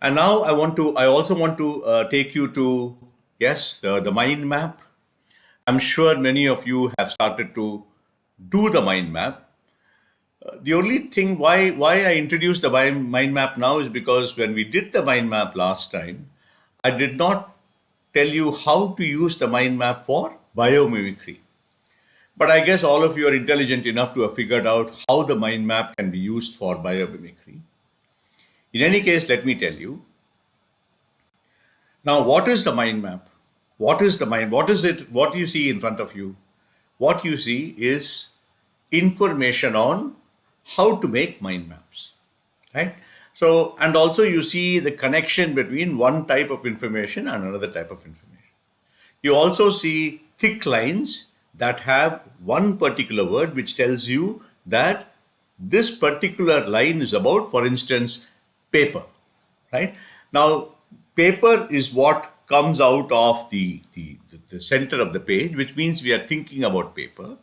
And now I also want to take you to, yes, the mind map. I'm sure many of you have started to do the mind map. The only thing why I introduced the mind map now is because when we did the mind map last time, I did not tell you how to use the mind map for biomimicry. But I guess all of you are intelligent enough to have figured out how the mind map can be used for biomimicry. In any case, let me tell you. Now, what is the mind map? What is the mind? What is it? What you see in front of you? What you see is information on how to make mind maps, right? So, and also you see the connection between one type of information and another type of information. You also see thick lines that have one particular word which tells you that this particular line is about, for instance, paper, right? Now, paper is what comes out of the center of the page, which means we are thinking about paper.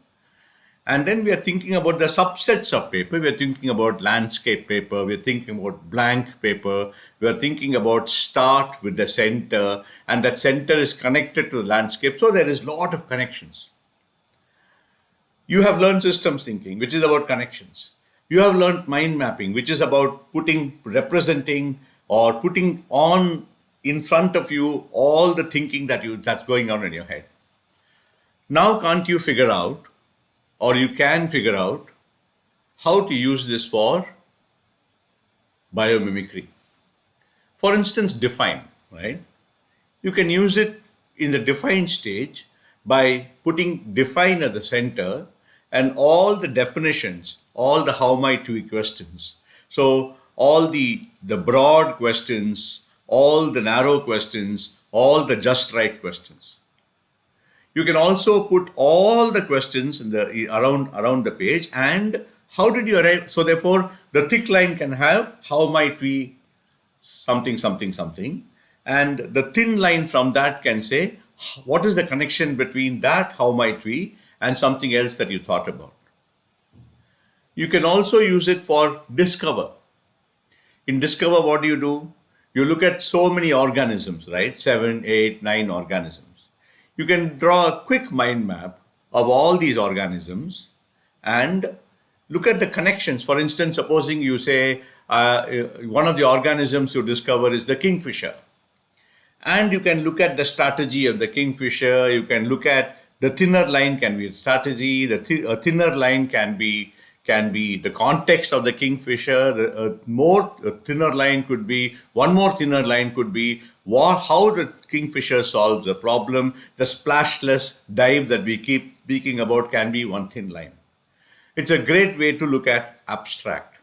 And then we are thinking about the subsets of paper. We are thinking about landscape paper. We are thinking about blank paper. We are thinking about start with the center, and that center is connected to the landscape. So there is a lot of connections. You have learned systems thinking, which is about connections. You have learned mind mapping, which is about representing or putting on in front of you all the thinking that's going on in your head. Now, can't you figure out, or you can figure out, how to use this for biomimicry? For instance, define, right? You can use it in the define stage by putting define at the center and all the definitions, all the how might we questions. So all the broad questions, all the narrow questions, all the just right questions. You can also put all the questions in the around the page, and how did you arrive? So therefore, the thick line can have how might we something something something, and the thin line from that can say what is the connection between that how might we and something else that you thought about. You can also use it for discover. In discover, what do? You look at so many organisms, right? 7, 8, 9 organisms. You can draw a quick mind map of all these organisms and look at the connections. For instance, supposing you say one of the organisms you discover is the kingfisher. And you can look at the strategy of the kingfisher. You can look at the thinner line can be a strategy. A thinner line can be the context of the kingfisher. A thinner line could be, one more thinner line could be how the kingfisher solves the problem. The splashless dive that we keep speaking about can be one thin line. It's a great way to look at abstract.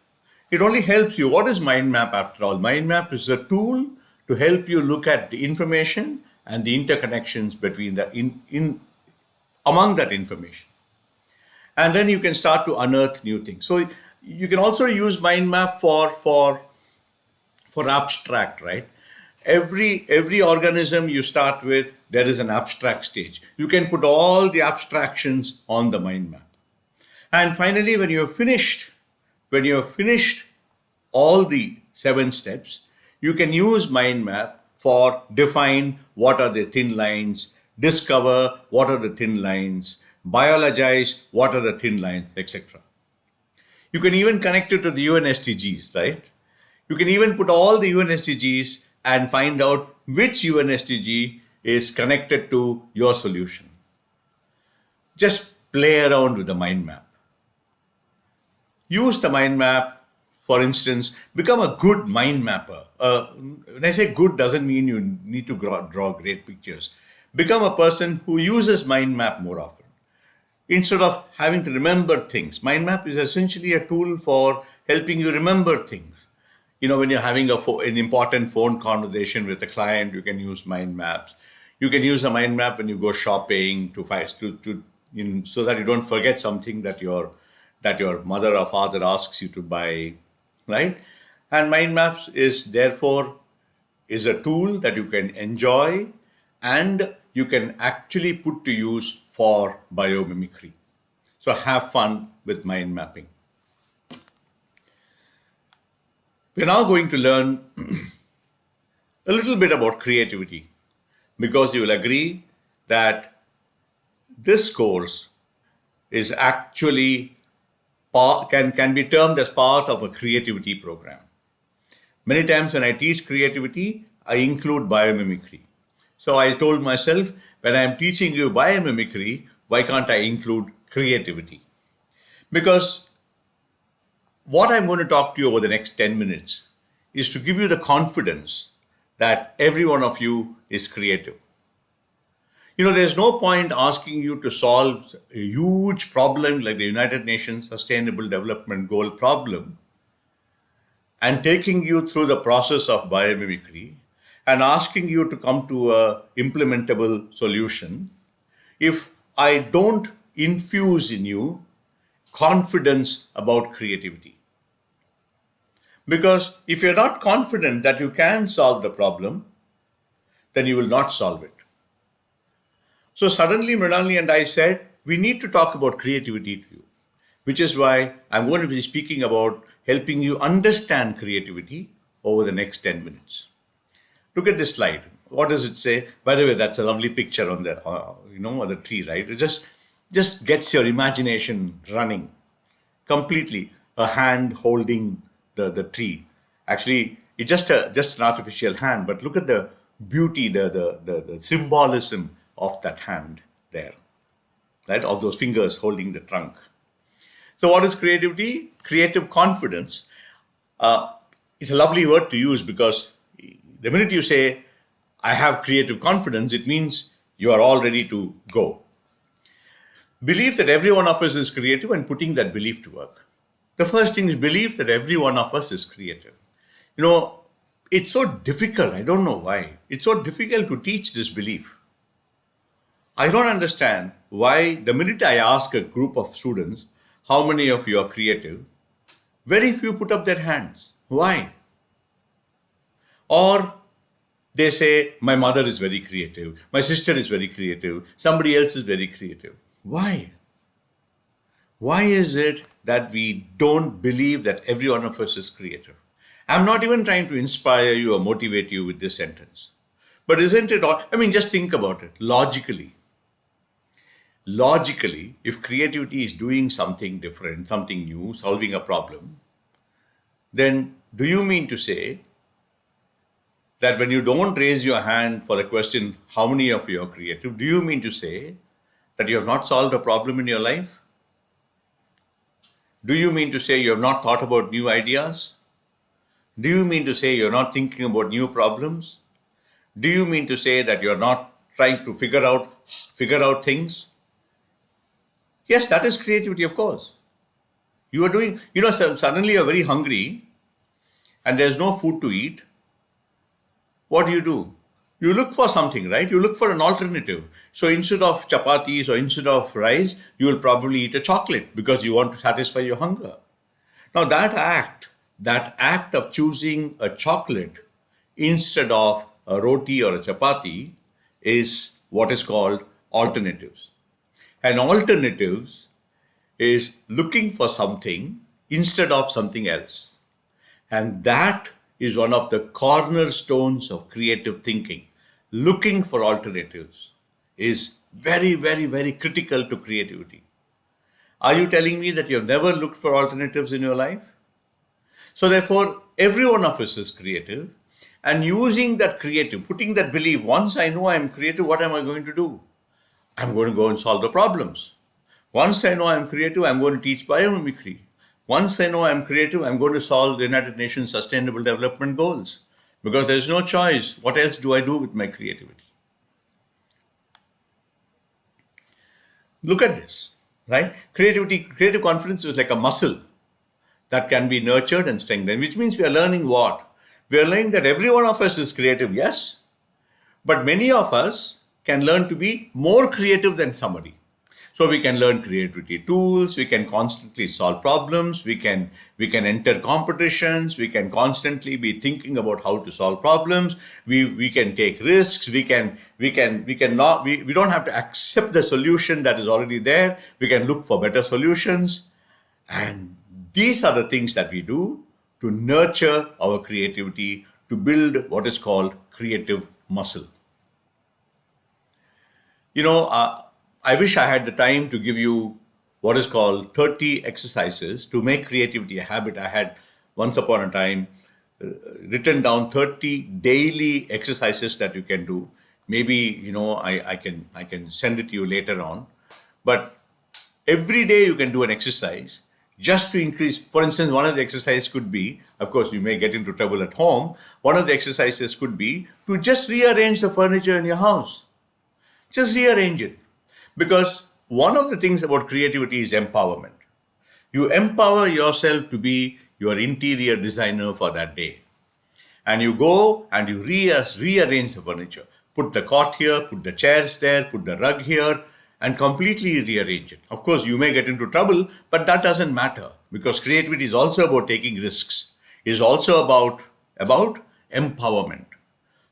It only helps you. What is mind map after all? Mind map is a tool to help you look at the information and the interconnections between among that information. And then you can start to unearth new things. So you can also use mind map for abstract, right? Every organism you start with, there is an abstract stage. You can put all the abstractions on the mind map. And finally, when you have finished all the 7 steps, you can use mind map for define what are the thin lines, discover what are the thin lines, biologize what are the thin lines, etc. You can even connect it to the UN SDGs, right? You can even put all the UN SDGs and find out which UN SDG is connected to your solution. Just play around with the mind map. Use the mind map, for instance, become a good mind mapper. When I say good, doesn't mean you need to draw great pictures. Become a person who uses mind map more often. Instead of having to remember things, mind map is essentially a tool for helping you remember things. You know, when you're having an important phone conversation with a client, you can use mind maps. You can use a mind map when you go shopping so that you don't forget something that your mother or father asks you to buy, right? And mind maps is therefore a tool that you can enjoy and you can actually put to use for biomimicry. So have fun with mind mapping. We're now going to learn a little bit about creativity, because you will agree that this course is actually can be termed as part of a creativity program. Many times when I teach creativity, I include biomimicry. So I told myself, when I'm teaching you biomimicry, why can't I include creativity? Because what I'm going to talk to you over the next 10 minutes is to give you the confidence that every one of you is creative. There's no point asking you to solve a huge problem like the United Nations Sustainable Development Goal problem and taking you through the process of biomimicry and asking you to come to a implementable solution if I don't infuse in you confidence about creativity. Because if you're not confident that you can solve the problem, then you will not solve it. So suddenly Mrinalini and I said, we need to talk about creativity to you, which is why I'm going to be speaking about helping you understand creativity over the next 10 minutes. Look at this slide. What does it say? By the way, that's a lovely picture on the, on the tree, right? It just gets your imagination running completely. A hand holding the tree. Actually, it's just an artificial hand, but look at the beauty, the symbolism of that hand there, right? Of those fingers holding the trunk. So what is creativity? Creative confidence. It's a lovely word to use because the minute you say, I have creative confidence, it means you are all ready to go. Believe that every one of us is creative and putting that belief to work. The first thing is believe that every one of us is creative. It's so difficult. I don't know why. It's so difficult to teach this belief. I don't understand why the minute I ask a group of students, how many of you are creative, very few put up their hands. Why? Or they say, my mother is very creative, my sister is very creative, somebody else is very creative. Why? Why is it that we don't believe that every one of us is creative? I'm not even trying to inspire you or motivate you with this sentence. But isn't it all? Just think about it logically. Logically, if creativity is doing something different, something new, solving a problem, then do you mean to say that when you don't raise your hand for the question, how many of you are creative, do you mean to say that you have not solved a problem in your life? Do you mean to say you have not thought about new ideas? Do you mean to say you're not thinking about new problems? Do you mean to say that you're not trying to figure out things? Yes, that is creativity, of course. You are doing, suddenly you're very hungry and there's no food to eat. What do? You look for something, right? You look for an alternative. So instead of chapatis or instead of rice, you will probably eat a chocolate because you want to satisfy your hunger. Now that act of choosing a chocolate instead of a roti or a chapati is what is called alternatives. And alternatives is looking for something instead of something else. And that is one of the cornerstones of creative thinking. Looking for alternatives is very, very, very critical to creativity. Are you telling me that you have never looked for alternatives in your life? So therefore, every one of us is creative. And using that creative, putting that belief, once I know I'm creative, what am I going to do? I'm going to go and solve the problems. Once I know I'm creative, I'm going to teach biomimicry. Once I know I'm creative, I'm going to solve the United Nations Sustainable Development Goals. Because there's no choice. What else do I do with my creativity? Look at this, right? Creative confidence is like a muscle that can be nurtured and strengthened, which means we are learning what? We are learning that every one of us is creative, yes, but many of us can learn to be more creative than somebody. So we can learn creativity tools, we can constantly solve problems, we can enter competitions, we can constantly be thinking about how to solve problems, we can take risks, we don't have to accept the solution that is already there, we can look for better solutions. And these are the things that we do to nurture our creativity, to to build what is called creative muscle. You know, I wish I had the time to give you what is called 30 exercises to make creativity a habit. I had once upon a time written down 30 daily exercises that you can do. Maybe, I can send it to you later on. But every day you can do an exercise just to increase. For instance, one of the exercises could be, of course, you may get into trouble at home. One of the exercises could be to just rearrange the furniture in your house. Just rearrange it. Because one of the things about creativity is empowerment. You empower yourself to be your interior designer for that day. And you go and you rearrange the furniture. Put the cot here, put the chairs there, put the rug here, and completely rearrange it. Of course, you may get into trouble, but that doesn't matter because creativity is also about taking risks. It's also about empowerment.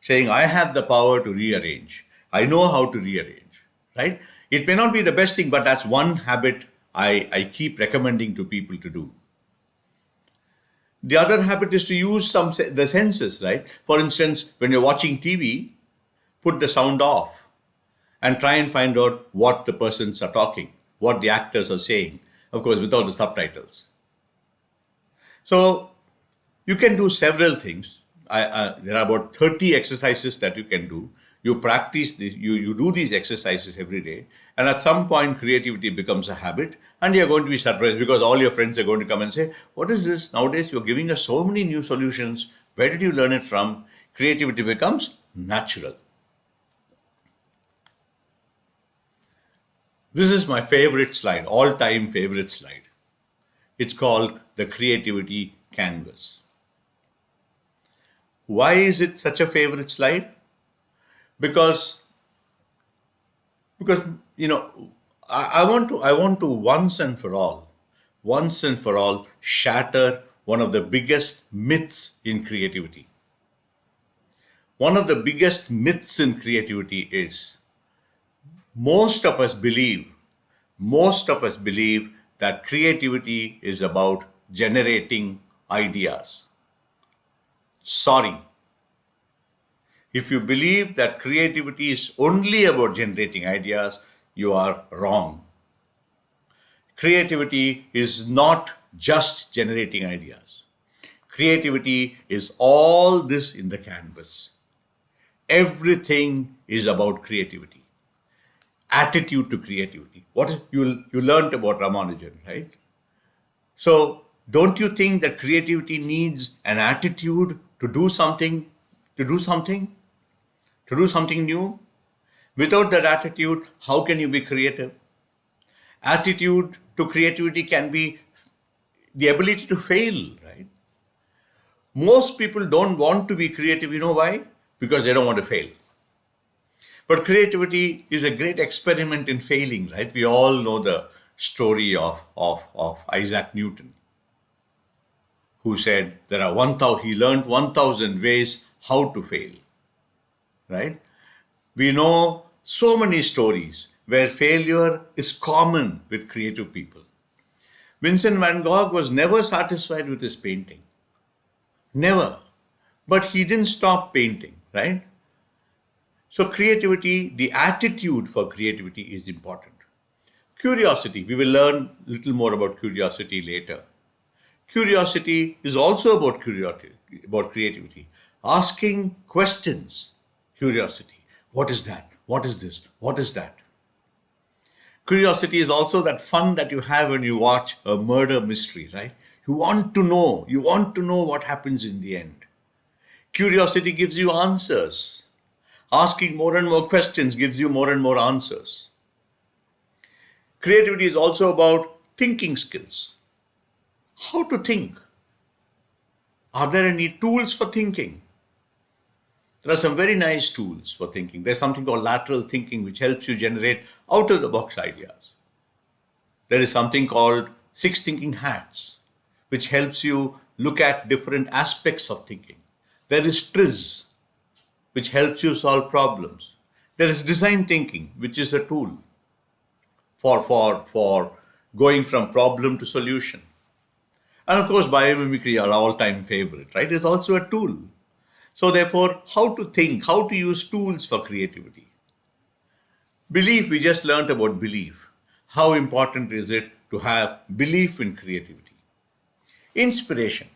Saying, I have the power to rearrange. I know how to rearrange, right? It may not be the best thing, but that's one habit I keep recommending to people to do. The other habit is to use the senses, right? For instance, when you're watching TV, put the sound off and try and find out what the persons are talking, what the actors are saying, of course, without the subtitles. So you can do several things. There are about 30 exercises that you can do. You practice you do these exercises every day, and at some point creativity becomes a habit, and you're going to be surprised because all your friends are going to come and say, what is this? Nowadays you're giving us so many new solutions. Where did you learn it from? Creativity becomes natural. This is my favorite slide, all-time favorite slide. It's called the creativity canvas. Why is it such a favorite slide? Because I want to once and for all shatter one of the biggest myths in creativity. One of the biggest myths in creativity is most of us believe that creativity is about generating ideas. Sorry. If you believe that creativity is only about generating ideas, you are wrong. Creativity is not just generating ideas. Creativity is all this in the canvas. Everything is about creativity. Attitude to creativity. What is you learned about Ramanujan, right? So don't you think that creativity needs an attitude to do something new? Without that attitude, how can you be creative? Attitude to creativity can be the ability to fail, right? Most people don't want to be creative. You know why? Because they don't want to fail. But creativity is a great experiment in failing, right? We all know the story of Isaac Newton, who said he learned 1,000 ways how to fail, right? We know so many stories where failure is common with creative people. Vincent van Gogh was never satisfied with his painting. Never. But he didn't stop painting, right? So creativity, the attitude for creativity is important. Curiosity, we will learn a little more about curiosity later. Curiosity is also about creativity. Asking questions, curiosity. What is that? What is this? What is that? Curiosity is also that fun that you have when you watch a murder mystery, right? You want to know what happens in the end. Curiosity gives you answers. Asking more and more questions gives you more and more answers. Creativity is also about thinking skills. How to think? Are there any tools for thinking? There are some very nice tools for thinking. There's something called lateral thinking, which helps you generate out-of-the-box ideas. There is something called 6 thinking hats, which helps you look at different aspects of thinking. There is TRIZ, which helps you solve problems. There is design thinking, which is a tool for going from problem to solution. And of course, biomimicry, our all-time favorite, right? It's also a tool. So therefore, how to think, how to use tools for creativity. Belief, we just learned about belief. How important is it to have belief in creativity? Inspiration.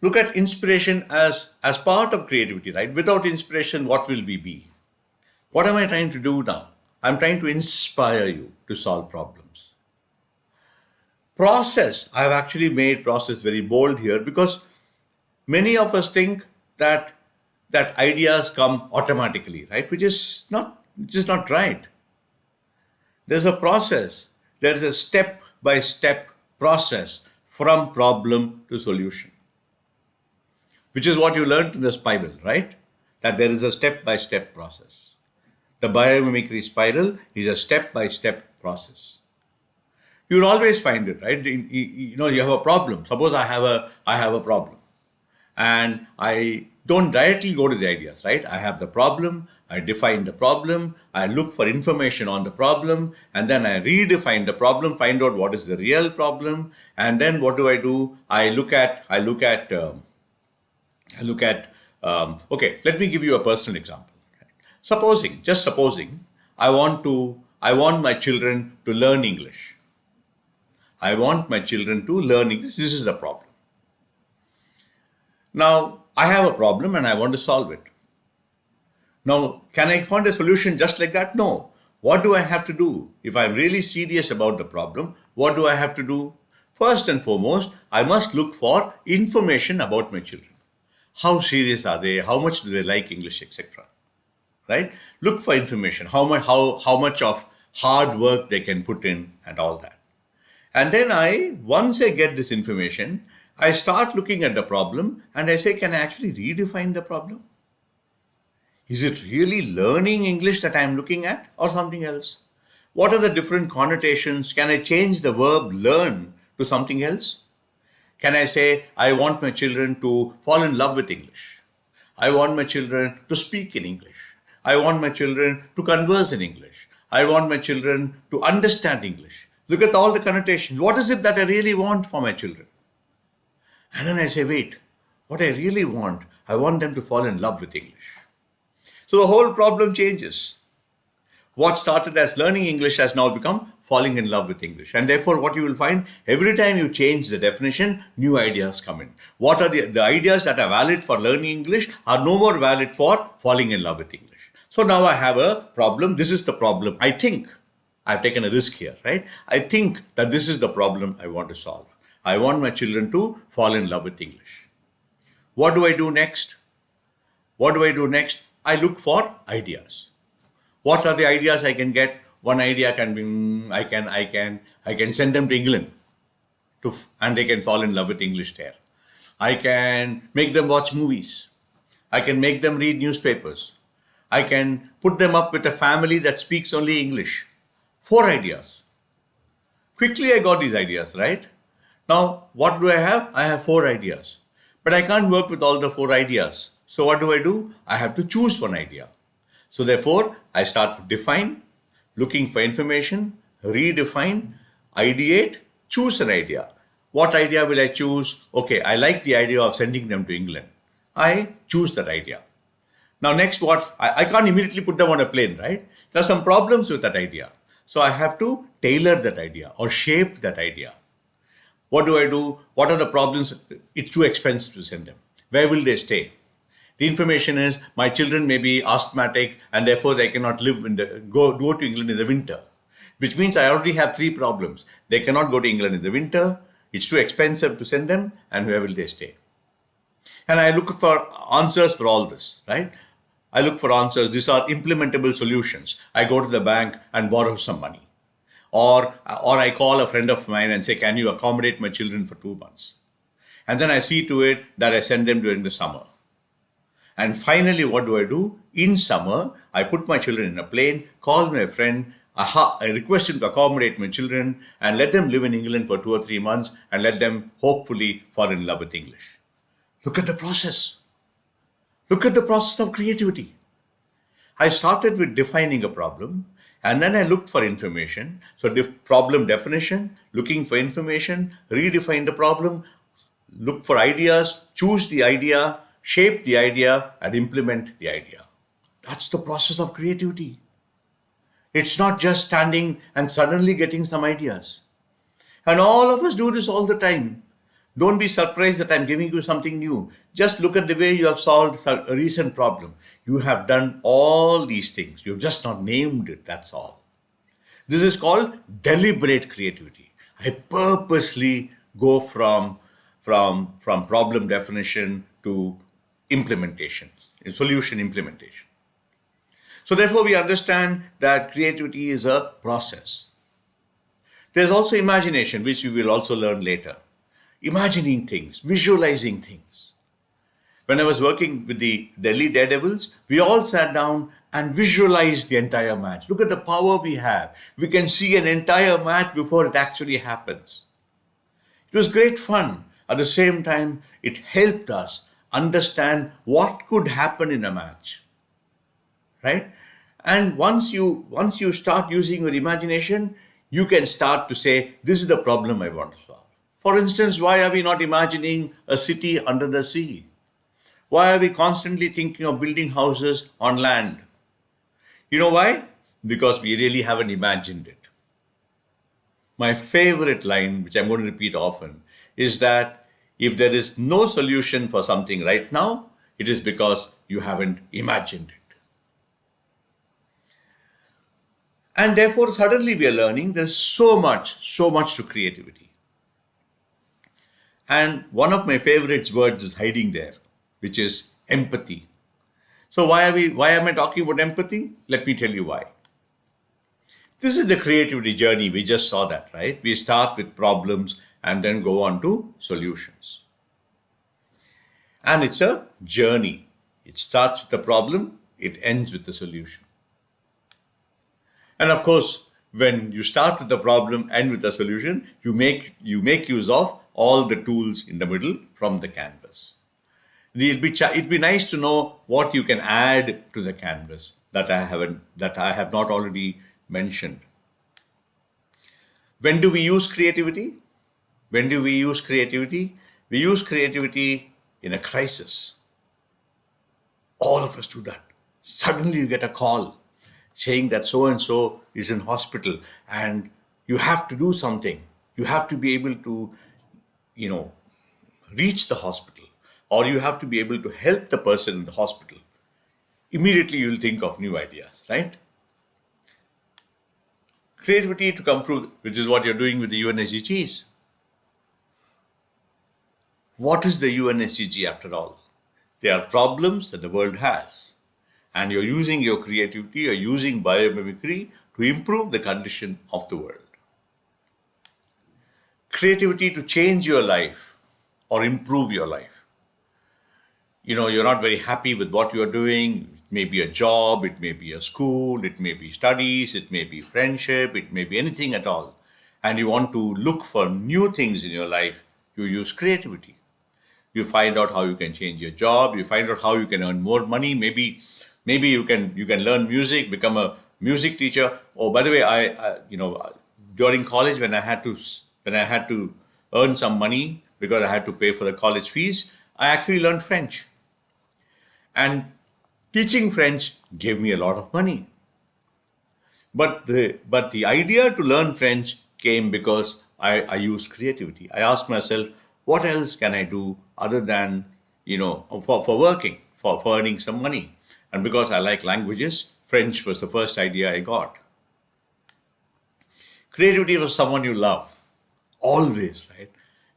Look at inspiration as part of creativity, right? Without inspiration, what will we be? What am I trying to do now? I'm trying to inspire you to solve problems. Process. I've actually made process very bold here because many of us think that ideas come automatically, right? Which is not right. There's a process. There is a step by step process from problem to solution, which is what you learned in the spiral, right? That there is a step by step process. The biomimicry spiral is a step by step process. You'll always find it, right? You have a problem. Suppose I have a problem, and I don't directly go to the ideas, right? I have the problem, I define the problem, I look for information on the problem, and then I redefine the problem, find out what is the real problem, and then what do? I look at. Okay, let me give you a personal example. Just supposing, I want my children to learn English. I want my children to learn English. This is the problem. Now, I have a problem and I want to solve it. Now, can I find a solution just like that? No. What do I have to do? If I'm really serious about the problem, what do I have to do? First and foremost, I must look for information about my children. How serious are they? How much do they like English, etc. Right? Look for information. How much of hard work they can put in and all that. And then once I get this information, I start looking at the problem and I say, can I actually redefine the problem? Is it really learning English that I'm looking at or something else? What are the different connotations? Can I change the verb learn to something else? Can I say, I want my children to fall in love with English? I want my children to speak in English. I want my children to converse in English. I want my children to understand English. Look at all the connotations. What is it that I really want for my children? And then I say, wait, what I really want, I want them to fall in love with English. So the whole problem changes. What started as learning English has now become falling in love with English. And therefore, what you will find, every time you change the definition, new ideas come in. What are the ideas that are valid for learning English are no more valid for falling in love with English. So now I have a problem. This is the problem. I think I've taken a risk here, right? I think that this is the problem I want to solve. I want my children to fall in love with English. What do I do next? I look for ideas. What are the ideas I can get? One idea can be, I can send them to England and they can fall in love with English there. I can make them watch movies. I can make them read newspapers. I can put them up with a family that speaks only English. 4 ideas. Quickly I got these ideas, right? Now, what do I have? I have 4 ideas. But I can't work with all the 4 ideas. So what do? I have to choose one idea. So therefore, I start to define, looking for information, redefine, ideate, choose an idea. What idea will I choose? Okay, I like the idea of sending them to England. I choose that idea. Now next I can't immediately put them on a plane, right? There are some problems with that idea. So I have to tailor that idea or shape that idea. What do? What are the problems? It's too expensive to send them. Where will they stay? The information is my children may be asthmatic and therefore they cannot go to England in the winter, which means I already have 3 problems. They cannot go to England in the winter. It's too expensive to send them, and where will they stay? And I look for answers for all this, right? I look for answers. These are implementable solutions. I go to the bank and borrow some money. Or I call a friend of mine and say, can you accommodate my children for 2 months? And then I see to it that I send them during the summer. And finally, what do? In summer, I put my children in a plane, call my friend, I request him to accommodate my children and let them live in England for 2 or 3 months and let them hopefully fall in love with English. Look at the process. Look at the process of creativity. I started with defining a problem and then I looked for information. So problem definition, looking for information, redefine the problem, look for ideas, choose the idea, shape the idea, and implement the idea. That's the process of creativity. It's not just standing and suddenly getting some ideas. And all of us do this all the time. Don't be surprised that I'm giving you something new. Just look at the way you have solved a recent problem. You have done all these things. You've just not named it, that's all. This is called deliberate creativity. I purposely go from problem definition to implementation, solution implementation. So therefore we understand that creativity is a process. There's also imagination, which we will also learn later. Imagining things, visualizing things. When I was working with the Delhi Daredevils, we all sat down and visualized the entire match. Look at the power we have. We can see an entire match before it actually happens. It was great fun. At the same time, it helped us understand what could happen in a match. Right? And once you start using your imagination, you can start to say, this is the problem I want to solve. For instance, why are we not imagining a city under the sea? Why are we constantly thinking of building houses on land? You know why? Because we really haven't imagined it. My favorite line, which I'm going to repeat often, is that if there is no solution for something right now, it is because you haven't imagined it. And therefore, suddenly we are learning there's so much to creativity. And one of my favorite words is hiding there, which is empathy. So why am I talking about empathy? Let me tell you why. This is the creativity journey. We just saw that, right? We start with problems and then go on to solutions. And it's a journey. It starts with the problem, it ends with the solution. And of course, when you start with the problem and with the solution, you make use of all the tools in the middle from the canvas. It'd be nice to know what you can add to the canvas that I have not already mentioned. When do we use creativity? When do we use creativity? We use creativity in a crisis. All of us do that. Suddenly you get a call saying that so and so is in hospital and you have to do something. You have to be able to, reach the hospital, or you have to be able to help the person in the hospital. Immediately you'll think of new ideas, right? Creativity to come through, which is what you're doing with the UNSDGs. What is the UNSDG after all? They are problems that the world has. And you're using your creativity, you're using biomimicry to improve the condition of the world. Creativity to change your life or improve your life. You're not very happy with what you're doing. It may be a job, it may be a school, it may be studies, it may be friendship, it may be anything at all. And you want to look for new things in your life, you use creativity. You find out how you can change your job, you find out how you can earn more money, maybe you can learn music, become a music teacher. Oh, by the way, I during college when I had to earn some money because I had to pay for the college fees, I actually learned French. And teaching French gave me a lot of money. But the idea to learn French came because I used creativity. I asked myself, what else can I do other than, for working, for earning some money? And because I like languages, French was the first idea I got. Creativity was someone you love. Always, right?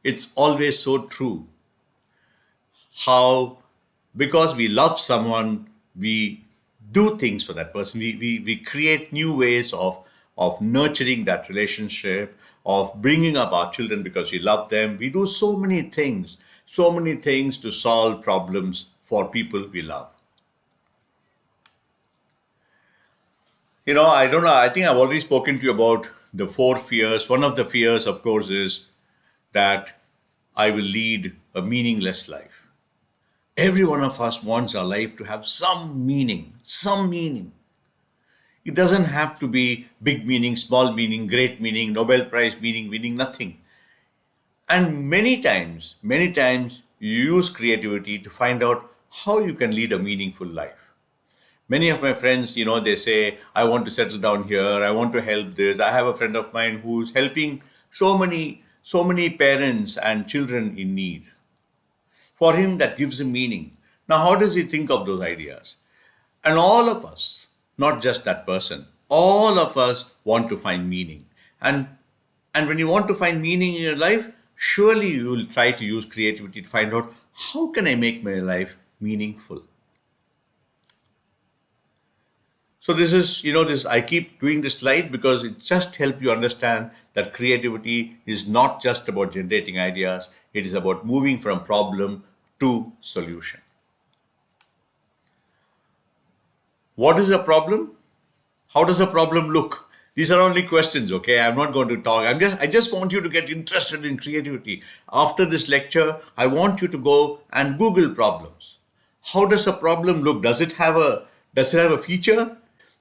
It's always so true. How, because we love someone, we do things for that person. We create new ways of nurturing that relationship, of bringing up our children because we love them. We do so many things to solve problems for people we love. I don't know. I think I've already spoken to you about the 4 fears. One of the fears, of course, is that I will lead a meaningless life. Every one of us wants our life to have some meaning, some meaning. It doesn't have to be big meaning, small meaning, great meaning, Nobel Prize meaning, nothing. And many times, you use creativity to find out how you can lead a meaningful life. Many of my friends, they say, I want to settle down here, I want to help this. I have a friend of mine who's helping so many parents and children in need. For him, that gives him meaning. Now, how does he think of those ideas? And all of us, not just that person, all of us want to find meaning. And when you want to find meaning in your life, surely you will try to use creativity to find out, how can I make my life meaningful? So this is, I keep doing this slide because it just helps you understand that creativity is not just about generating ideas, it is about moving from problem to solution. What is a problem? How does a problem look? These are only questions, okay? I'm not going to talk. I just want you to get interested in creativity. After this lecture, I want you to go and Google problems. How does a problem look? Does it have a feature?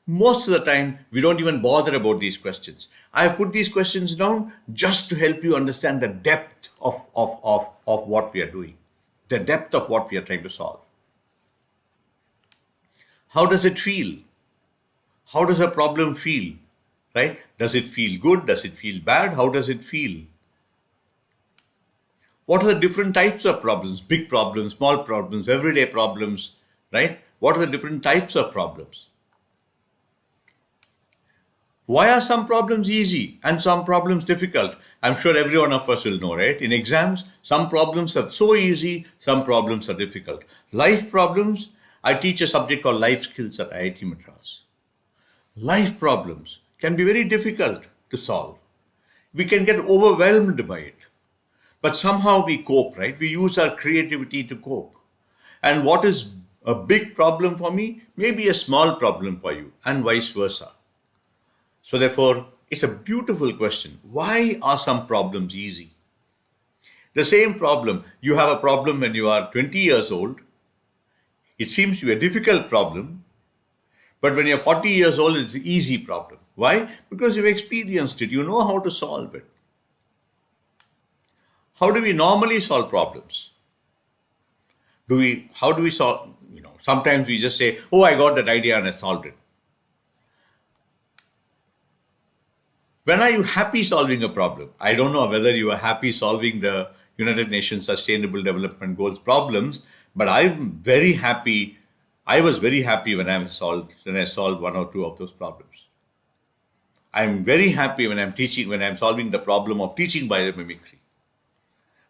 Most of the time, we don't even bother about these questions. I put these questions down just to help you understand the depth of what we are doing, the depth of what we are trying to solve. How does it feel? How does a problem feel? Right? Does it feel good? Does it feel bad? How does it feel? What are the different types of problems? Big problems, small problems, everyday problems, right? What are the different types of problems? Why are some problems easy and some problems difficult? I'm sure every one of us will know, right? In exams, some problems are so easy, some problems are difficult. Life problems, I teach a subject called life skills at IIT Madras. Life problems can be very difficult to solve. We can get overwhelmed by it. But somehow we cope, right? We use our creativity to cope. And what is a big problem for me may be a small problem for you, and vice versa. So therefore, it's a beautiful question. Why are some problems easy? The same problem, you have a problem when you are 20 years old. It seems to be a difficult problem. But when you're 40 years old, it's an easy problem. Why? Because you've experienced it. You know how to solve it. How do we normally solve problems? How do we solve? Sometimes we just say, oh, I got that idea and I solved it. When are you happy solving a problem? I don't know whether you are happy solving the United Nations Sustainable Development Goals problems, but I'm very happy. I was very happy when I solved one or two of those problems. I'm very happy when I'm solving the problem of teaching biomimicry.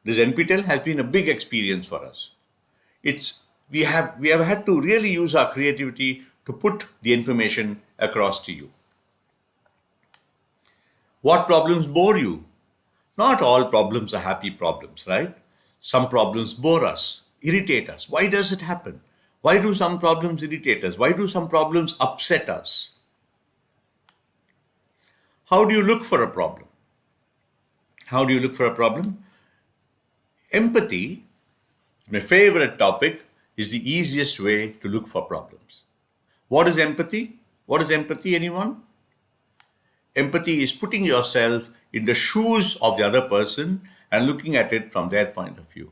This NPTEL has been a big experience for us. We have had to really use our creativity to put the information across to you. What problems bore you? Not all problems are happy problems, right? Some problems bore us, irritate us. Why does it happen? Why do some problems irritate us? Why do some problems upset us? How do you look for a problem? How do you look for a problem? Empathy, my favorite topic, is the easiest way to look for problems. What is empathy? What is empathy, anyone? Empathy is putting yourself in the shoes of the other person and looking at it from their point of view.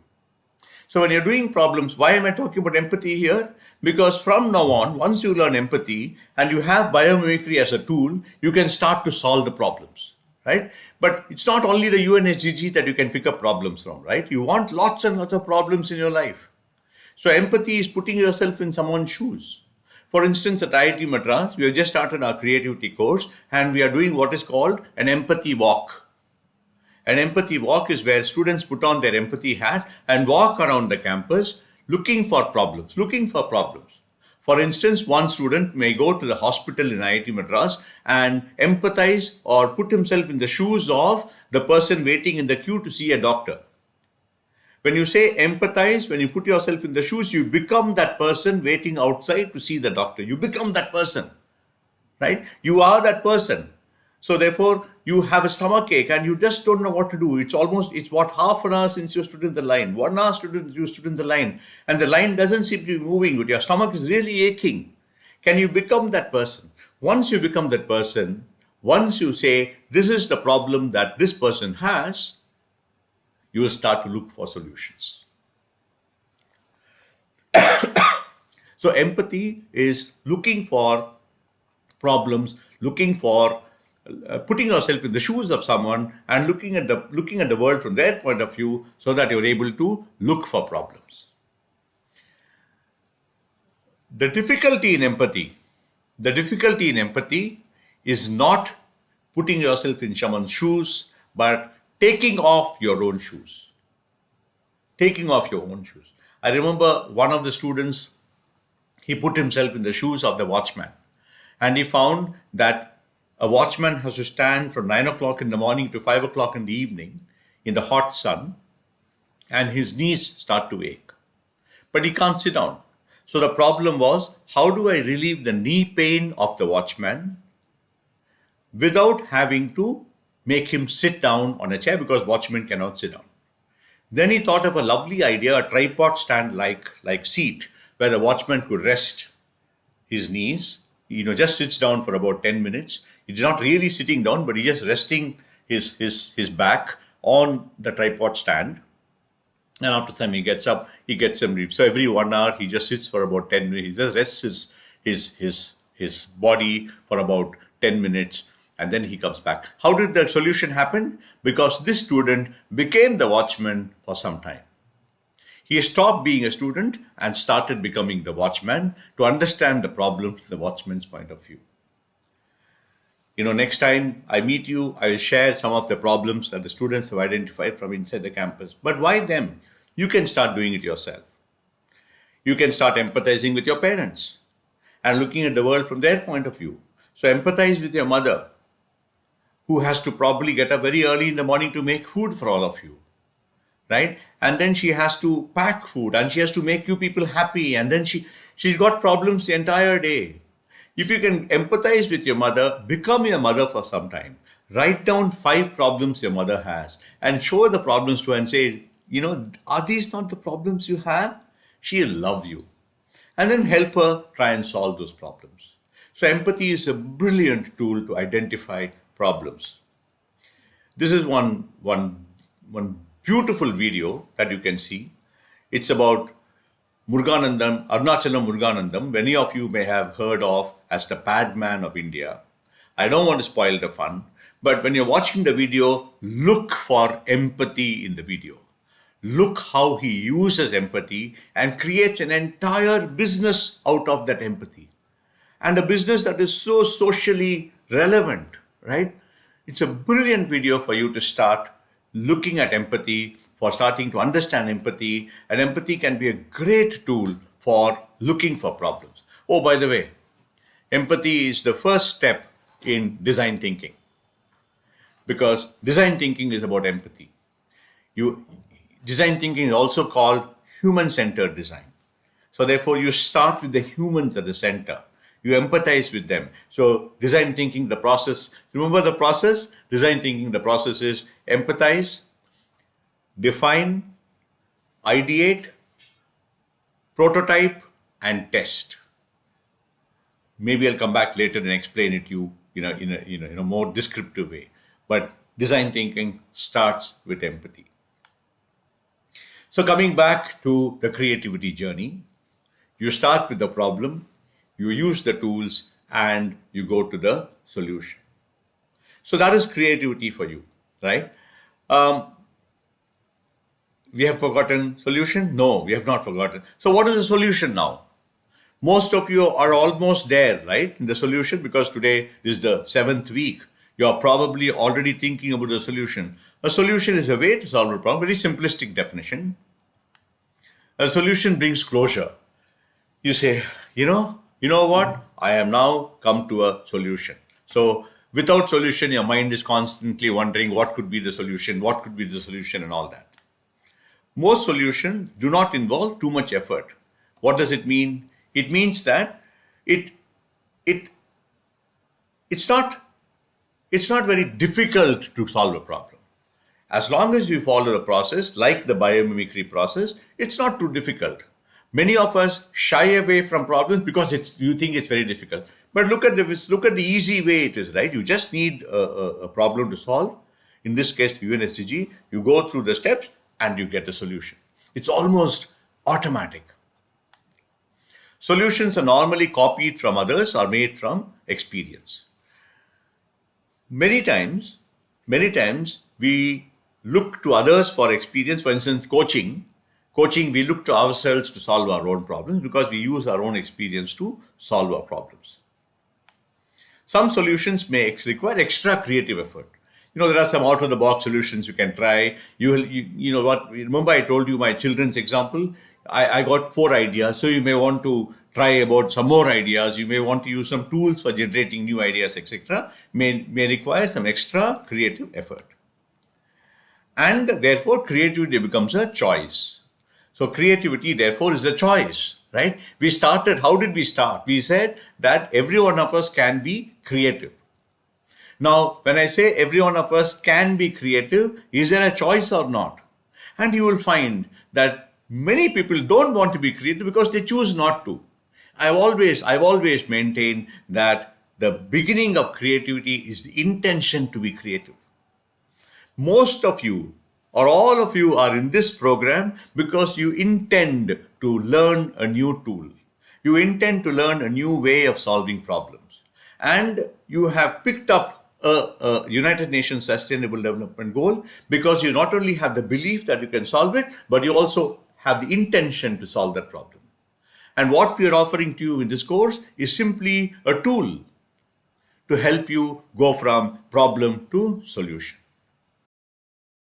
So when you're doing problems, why am I talking about empathy here? Because from now on, once you learn empathy and you have biomimicry as a tool, you can start to solve the problems, right? But it's not only the UNSDG that you can pick up problems from, right? You want lots and lots of problems in your life. So empathy is putting yourself in someone's shoes. For instance, at IIT Madras, we have just started our creativity course and we are doing what is called an empathy walk. An empathy walk is where students put on their empathy hat and walk around the campus looking for problems. For instance, one student may go to the hospital in IIT Madras and empathize or put himself in the shoes of the person waiting in the queue to see a doctor. When you say empathize, when you put yourself in the shoes, you become that person waiting outside to see the doctor. You become that person, right? You are that person. So therefore, you have a stomach ache and you just don't know what to do. It's what, half an hour since you stood in the line, 1 hour you stood in the line, and the line doesn't seem to be moving, but your stomach is really aching. Can you become that person? Once you become that person, once you say, this is the problem that this person has, you will start to look for solutions. So empathy is looking for problems, looking for putting yourself in the shoes of someone and looking at the world from their point of view, so that you're able to look for problems. The difficulty in empathy, the difficulty in empathy is not putting yourself in someone's shoes, but taking off your own shoes. Taking off your own shoes. I remember one of the students, he put himself in the shoes of the watchman, and he found that a watchman has to stand from 9 o'clock in the morning to 5 o'clock in the evening in the hot sun, and his knees start to ache. But he can't sit down. So the problem was, how do I relieve the knee pain of the watchman without having to make him sit down on a chair, because watchmen cannot sit down. Then he thought of a lovely idea, a tripod stand like seat, where the watchman could rest his knees, just sits down for about 10 minutes. He's not really sitting down, but he's just resting his back on the tripod stand. And after time he gets up, he gets some relief. So every 1 hour he just sits for about 10 minutes. He just rests his body for about 10 minutes, and then he comes back. How did the solution happen? Because this student became the watchman for some time. He stopped being a student and started becoming the watchman to understand the problem from the watchman's point of view. Next time I meet you, I will share some of the problems that the students have identified from inside the campus. But why them? You can start doing it yourself. You can start empathizing with your parents and looking at the world from their point of view. So empathize with your mother, who has to probably get up very early in the morning to make food for all of you, right? And then she has to pack food, and she has to make you people happy, and then she's got problems the entire day. If you can empathize with your mother, become your mother for some time. Write down 5 problems your mother has and show her the problems to her and say, are these not the problems you have? She'll love you. And then help her try and solve those problems. So empathy is a brilliant tool to identify problems. This is one beautiful video that you can see. It's about Muruganandam, Arunachalam Muruganandam. Many of you may have heard of as the Padman of India. I don't want to spoil the fun, but when you're watching the video, look for empathy in the video. Look how he uses empathy and creates an entire business out of that empathy. And a business that is so socially relevant, right? It's a brilliant video for you to start looking at empathy, for starting to understand empathy. And empathy can be a great tool for looking for problems. Oh, by the way, empathy is the first step in design thinking, because design thinking is about empathy. Design thinking is also called human-centered design. So therefore, you start with the humans at the center. You empathize with them. So design thinking, the process, remember the process? Design thinking, the process is empathize, define, ideate, prototype, and test. Maybe I'll come back later and explain it to you, in a more descriptive way. But design thinking starts with empathy. So coming back to the creativity journey, you start with the problem, you use the tools, and you go to the solution. So that is creativity for you, right? We have forgotten solution? No, we have not forgotten. So what is the solution now? Most of you are almost there, right, in the solution, because today is the 7th week. You're probably already thinking about the solution. A solution is a way to solve a problem, very simplistic definition. A solution brings closure. You say, you know what? I have now come to a solution. So without solution, your mind is constantly wondering what could be the solution, and all that. Most solutions do not involve too much effort. What does it mean? It means that it's not very difficult to solve a problem. As long as you follow the process, like the biomimicry process, it's not too difficult. Many of us shy away from problems because you think it's very difficult. But look at the easy way it is, right? You just need a problem to solve. In this case, UNSCG, you go through the steps and you get a solution. It's almost automatic. Solutions are normally copied from others or made from experience. Many times, we look to others for experience. For instance, coaching, we look to ourselves to solve our own problems because we use our own experience to solve our problems. Some solutions may require extra creative effort. There are some out of the box solutions you can try. You know what? Remember, I told you my children's example. I got 4 ideas, so you may want to try about some more ideas. You may want to use some tools for generating new ideas, etc. May require some extra creative effort, and therefore creativity becomes a choice. So creativity, therefore, is a choice, right? How did we start? We said that every one of us can be creative. Now, when I say every one of us can be creative, is there a choice or not? And you will find that many people don't want to be creative because they choose not to. I've always maintained that the beginning of creativity is the intention to be creative. Most of you or all of you are in this program because you intend to learn a new tool. You intend to learn a new way of solving problems. And you have picked up a United Nations Sustainable Development Goal because you not only have the belief that you can solve it, but you also have the intention to solve that problem. And what we are offering to you in this course is simply a tool to help you go from problem to solution.